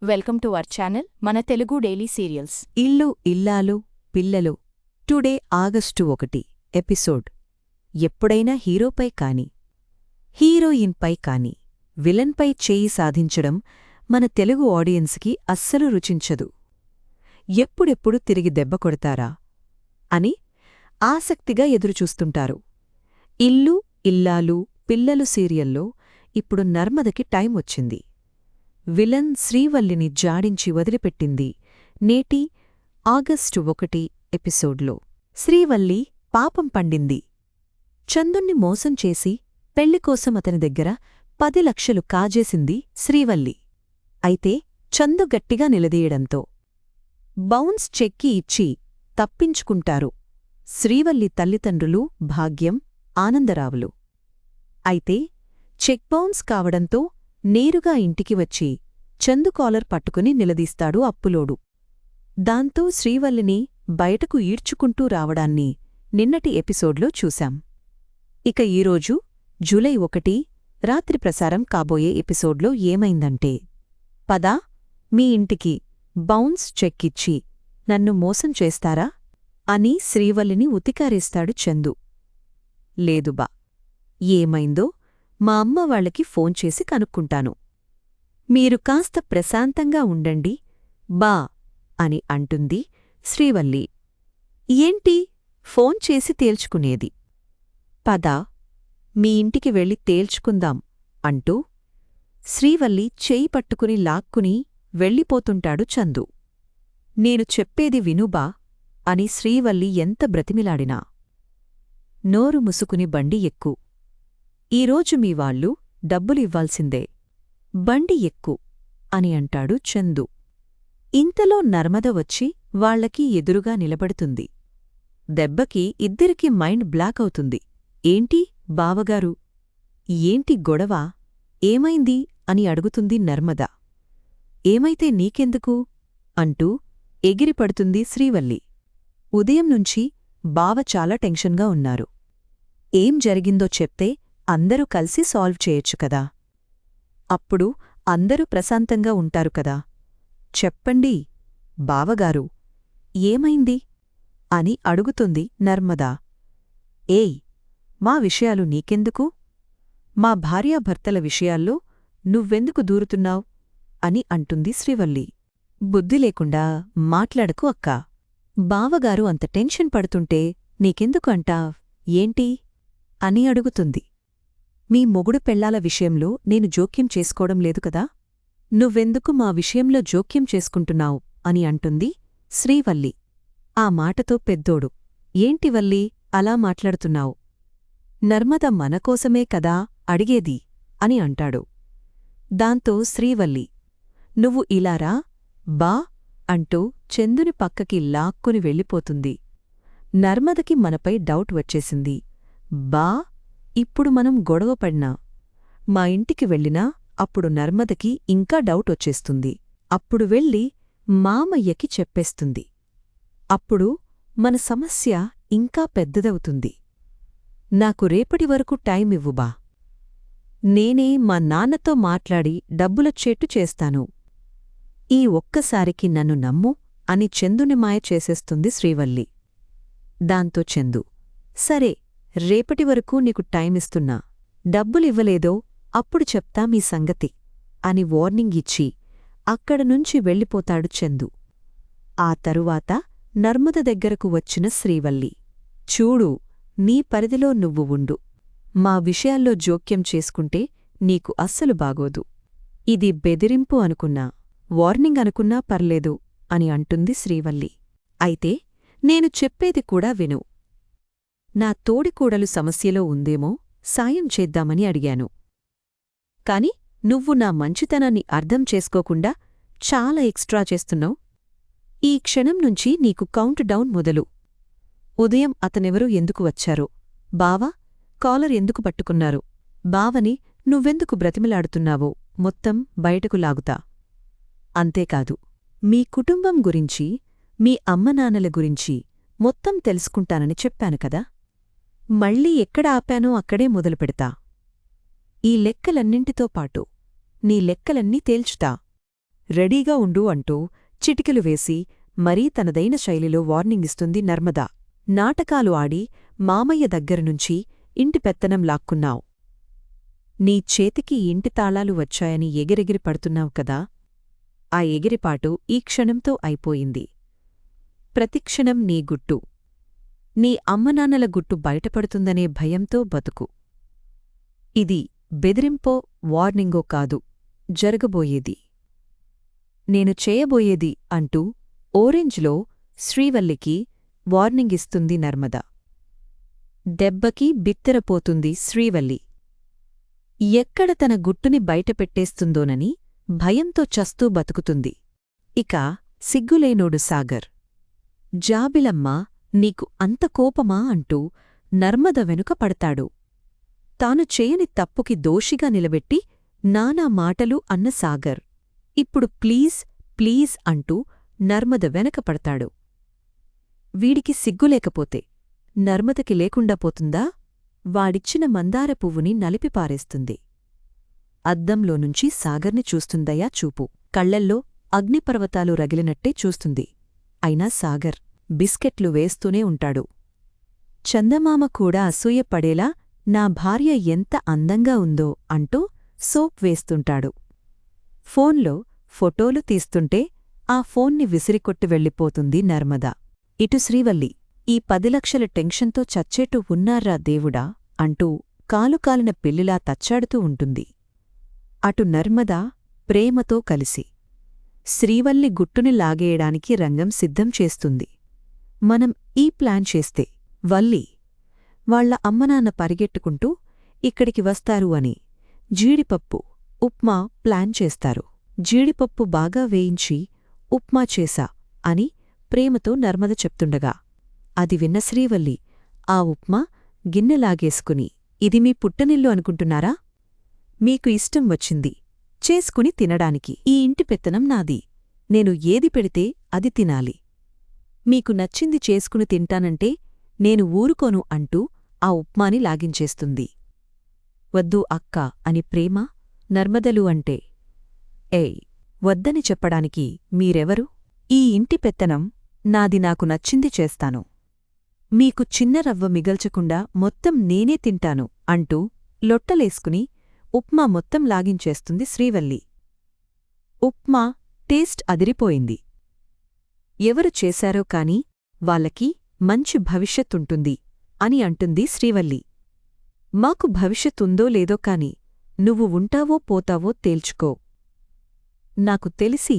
Welcome to our channel మన Telugu daily serials. ఇల్లు ఇల్లాలు పిల్లలు. Today August 1 episode. ఎప్పుడైనా హీరోపై కాని హీరోయిన్పై కాని విలన్పై చేయి సాధించడం మన తెలుగు ఆడియన్స్కి అస్సలు రుచించదు. ఎప్పుడెప్పుడు తిరిగి దెబ్బ కొడతారా అని ఆసక్తిగా ఎదురుచూస్తుంటారు. ఇల్లు ఇల్లాలు పిల్లలు సీరియల్లో ఇప్పుడు నర్మదకి టైం వచ్చింది. విలన్ శ్రీవల్లిని జాడించి వదిలిపెట్టింది నేటి ఆగస్టు 1 ఎపిసోడ్లో. శ్రీవల్లి పాపం పండింది. చందుణ్ణి మోసం చేసి పెళ్లికోసం అతని దగ్గర 10 లక్షలు కాజేసింది శ్రీవల్లి. అయితే చందు గట్టిగా నిలదీయడంతో బౌన్స్ చెక్కి ఇచ్చి తప్పించుకుంటారు శ్రీవల్లి తల్లిదండ్రులు భాగ్యం, ఆనందరావులు. అయితే చెక్ బౌన్స్ కావడంతో నేరుగా ఇంటికి వచ్చి చందు కాలర్ పట్టుకుని నిలదీస్తాడు అప్పులోడు. దాంతో శ్రీవల్లిని బయటకు ఈడ్చుకుంటూ రావడాన్ని నిన్నటి ఎపిసోడ్లో చూశాం. ఇక ఈరోజు జూలై 1 రాత్రి ప్రసారం కాబోయే ఎపిసోడ్లో ఏమైందంటే, పదా మీ ఇంటికి బౌన్స్ చెక్కిచ్చి నన్ను మోసం చేస్తారా అని శ్రీవల్లిని ఉతికారేస్తాడు చందు. లేదుబా, ఏమైందో మా అమ్మ వాళ్ళకి ఫోన్ చేసి కనుక్కుంటాను. మీరు కాస్త ప్రశాంతంగా ఉండండి బా అని అంటుంది శ్రీవల్లి. ఏంటి ఫోన్ చేసి తేల్చుకునేది? పద మీ ఇంటికి వెళ్ళి తేల్చుకుందాం అంటూ శ్రీవల్లి చేయి పట్టుకుని లాక్కుని వెళ్ళిపోతుంటాడు చందు. నేను చెప్పేది వినుబా అని శ్రీవల్లి ఎంత బ్రతిమిలాడినా, నోరు ముసుకుని బండి ఎక్కు, ఈరోజు మీ వాళ్ళు డబ్బులివ్వాల్సిందే, బండి ఎక్కు అని అంటాడు చందు. ఇంతలో నర్మద వచ్చి వాళ్లకి ఎదురుగా నిలబడుతుంది. దెబ్బకి ఇద్దరికీ మైండ్ బ్లాక్ అవుతుంది. ఏంటి బావగారు, ఏంటి గొడవ, ఏమైంది అని అడుగుతుంది నర్మద. ఏమైతే నీకెందుకు అంటూ ఎగిరిపడుతుంది శ్రీవల్లి. ఉదయం నుంచి బావ చాలా టెన్షన్గా ఉన్నారు. ఏం జరిగిందో చెప్తే అందరూ కలిసి సాల్వ్ చేయొచ్చు కదా, అప్పుడు అందరూ ప్రశాంతంగా ఉంటారు కదా. చెప్పండి బావగారు, ఏమైంది అని అడుగుతుంది నర్మదా. ఏయ్, మా విషయాలు నీకెందుకు? మా భార్యాభర్తల విషయాల్లో నువ్వెందుకు దూరుతున్నావ్ అని అంటుంది శ్రీవల్లి. బుద్ధి లేకుండా మాట్లాడకు అక్కా. బావగారు అంత టెన్షన్ పడుతుంటే నీకెందుకు అంటావ్ ఏంటి అని అడుగుతుంది. మీ మొగుడు పెళ్లాల విషయంలో నేను జోక్యం చేసుకోవడం లేదు కదా, నువ్వెందుకు మా విషయంలో జోక్యం చేసుకుంటున్నావు అని అంటుంది శ్రీవల్లి. ఆ మాటతో పెద్దోడు, ఏంటి వల్లి అలా మాట్లాడుతున్నావు? నర్మద మనకోసమే కదా అడిగేది అని అంటాడు. దాంతో శ్రీవల్లి, నువ్వు ఇలారా బా అంటూ చందుని పక్కకి లాక్కుని వెళ్ళిపోతుంది. నర్మదకి మనపై డౌట్ వచ్చేసింది. బా, ఇప్పుడు మనం గొడవపడినా మా ఇంటికి వెళ్ళినా అప్పుడు నర్మదకి ఇంకా డౌట్ వచ్చేస్తుంది. అప్పుడు వెళ్ళి మామయ్యకి చెప్పేస్తుంది. అప్పుడు మన సమస్య ఇంకా పెద్దదవుతుంది. నాకు రేపటి వరకు టైమివ్వుబా, నేనే మా నాన్నతో మాట్లాడి డబ్బులొచ్చేట్టు చేస్తాను. ఈ ఒక్కసారికి నన్ను నమ్ము అని చందుని మాయ చేసేస్తుంది శ్రీవల్లి. దాంతో చందు, సరే రేపటి వరకు నీకు టైమిస్తున్నా, డబ్బులివ్వలేదో అప్పుడు చెప్తా మీ సంగతి అని వార్నింగ్ ఇచ్చి అక్కడనుంచి వెళ్ళిపోతాడు చందు. ఆ తరువాత నర్మద దగ్గరకు వచ్చిన శ్రీవల్లి, చూడు నీ పరిధిలో నువ్వు ఉండు, మా విషయాల్లో జోక్యం చేసుకుంటే నీకు అస్సలు బాగోదు. ఇది బెదిరింపు అనుకున్నా, వార్నింగ్ అనుకున్నా పర్లేదు అని అంటుంది శ్రీవల్లి. అయితే నేను చెప్పేది కూడా విను. నా తోడికోడలు సమస్యలో ఉందేమో సాయం చేద్దామని అడిగాను. కాని నువ్వు నా మంచితనాన్ని అర్థం చేసుకోకుండా చాలా ఎక్స్ట్రా చేస్తున్నావు. ఈ క్షణం నుంచి నీకు కౌంట్ డౌన్ మొదలు. ఉదయం అతనెవరూ ఎందుకు వచ్చారో, బావా కాలర్ ఎందుకు పట్టుకున్నారు, బావని నువ్వెందుకు బ్రతిమిలాడుతున్నావో మొత్తం బయటకు లాగుతా. అంతేకాదు మీ కుటుంబం గురించి, మీ అమ్మనాన్నల గురించి మొత్తం తెలుసుకుంటానని చెప్పాను కదా, మళ్ళీ ఎక్కడ ఆపానో అక్కడే మొదలుపెడతా. ఈ లెక్కలన్నింటితో పాటు నీ లెక్కలన్నీ తేల్చుతా. రెడీగా ఉండు అంటూ చిటికెలు వేసి మరీ తనదైన శైలిలో వార్నింగిస్తుంది నర్మద. నాటకాలు ఆడి మామయ్య దగ్గరనుంచి ఇంటి పెత్తనం లాక్కున్నావ్. నీ చేతికి ఇంటి తాళాలు వచ్చాయని ఎగిరెగిరి పడుతున్నావు కదా. ఆ ఎగిరిపాటు ఈ క్షణంతో అయిపోయింది. ప్రతిక్షణం నీ గుట్టు, నీ అమ్మనాన్నల గుట్టు బయటపడుతుందనే భయంతో బతుకు. ఇది బెదిరింపో వార్నింగో కాదు, జరగబోయేది. నేను చేయబోయేది అంటూ ఓరెంజ్లో శ్రీవల్లికి వార్నింగిస్తుంది నర్మద. దెబ్బకి బిత్తరపోతుంది శ్రీవల్లి. ఎక్కడ తన గుట్టుని బయటపెట్టేస్తుందోనని భయంతో చస్తూ బతుకుతుంది. ఇక సిగ్గులేనోడు సాగర్. జాబిలమ్మ, నీకు అంత కోపమా అంటూ నర్మద వెనుక పడతాడు. తాను చేయని తప్పుకి దోషిగా నిలబెట్టి నానా మాటలు అన్న సాగర్ ఇప్పుడు ప్లీజ్ ప్లీజ్ అంటూ నర్మద వెనక పడతాడు. వీడికి సిగ్గులేకపోతే నర్మదకి లేకుండా పోతుందా? వాడిచ్చిన మందార పువ్వుని నలిపిపారేస్తుంది. అద్దంలోనుంచి సాగర్ని చూస్తుందయా చూపు. కళ్లల్లో అగ్నిపర్వతాలు రగిలినట్టే చూస్తుంది. అయినా సాగర్ బిస్కెట్లు వేస్తూనే ఉంటాడు. చందమామ కూడా అసూయపడేలా నా భార్య ఎంత అందంగా ఉందో అంటూ సోప్ వేస్తుంటాడు. ఫోన్లో ఫోటోలు తీస్తుంటే ఆ ఫోన్ని విసిరికొట్టి వెళ్ళిపోతుంది నర్మద. ఇటు శ్రీవల్లి, ఈ 10 లక్షల టెన్షన్తో చచ్చేట్టు ఉన్నారా దేవుడా అంటూ కాలుకాలిన పిల్లిలా తచ్చాడుతూ ఉంటుంది. అటు నర్మద ప్రేమతో కలిసి శ్రీవల్లి గుట్టుని లాగేయడానికి రంగం సిద్ధం చేస్తుంది. మనం ఈ ప్లాన్ చేస్తే వల్లి వాళ్ల అమ్మనాన్న పరిగెట్టుకుంటూ ఇక్కడికి వస్తారు అని జీడిపప్పు ఉప్మా ప్లాన్ చేస్తారు. జీడిపప్పు బాగా వేయించి ఉప్మా చేశా అని ప్రేమతో నర్మద చెప్తుండగా అది విన్న శ్రీవల్లి ఆ ఉప్మా గిన్నెలాగేసుకుని, ఇది మీ పుట్టనిల్లు అనుకుంటున్నారా? మీకు ఇష్టం వచ్చింది చేసుకుని తినడానికి. ఈ ఇంటి పెత్తనం నాది. నేను ఏది పెడితే అది తినాలి. మీకు నచ్చింది చేసుకుని తింటానంటే నేను ఊరుకోను అంటూ ఆ ఉప్మాని లాగించేస్తుంది. వద్దు అక్కా అని ప్రేమ, నర్మదలు అంటే ఏయ్ వద్దని చెప్పడానికి మీరెవరు? ఈ ఇంటి పెత్తనం నాది, నాకు నచ్చింది చేస్తాను. మీకు చిన్న రవ్వ మిగల్చకుండా మొత్తం నేనే తింటాను అంటూ లొట్టలేసుకుని ఉప్మా మొత్తం లాగించేస్తుంది శ్రీవల్లి. ఉప్మా టేస్ట్ అదిరిపోయింది. ఎవరు చేశారో కాని వాళ్ళకి మంచి భవిష్యత్తుంటుంది అని అంటుంది శ్రీవల్లి. మాకు భవిష్యత్తుందో లేదో కాని నువ్వు ఉంటావో పోతావో తేల్చుకో. నాకు తెలిసి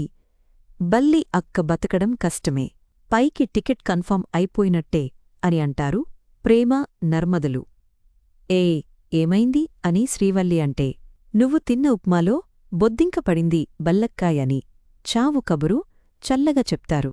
బల్లి అక్క బతకడం కష్టమే. పైకి టికెట్ కన్ఫర్మ్ అయిపోయినట్టే అని అంటారు ప్రేమ, నర్మదలు. ఏమైంది అని శ్రీవల్లి అంటే, నువ్వు తిన్న ఉప్మాలో బొద్దింక పడింది బల్లక్కాయని చావు కబురు చల్లగా చెప్తారు.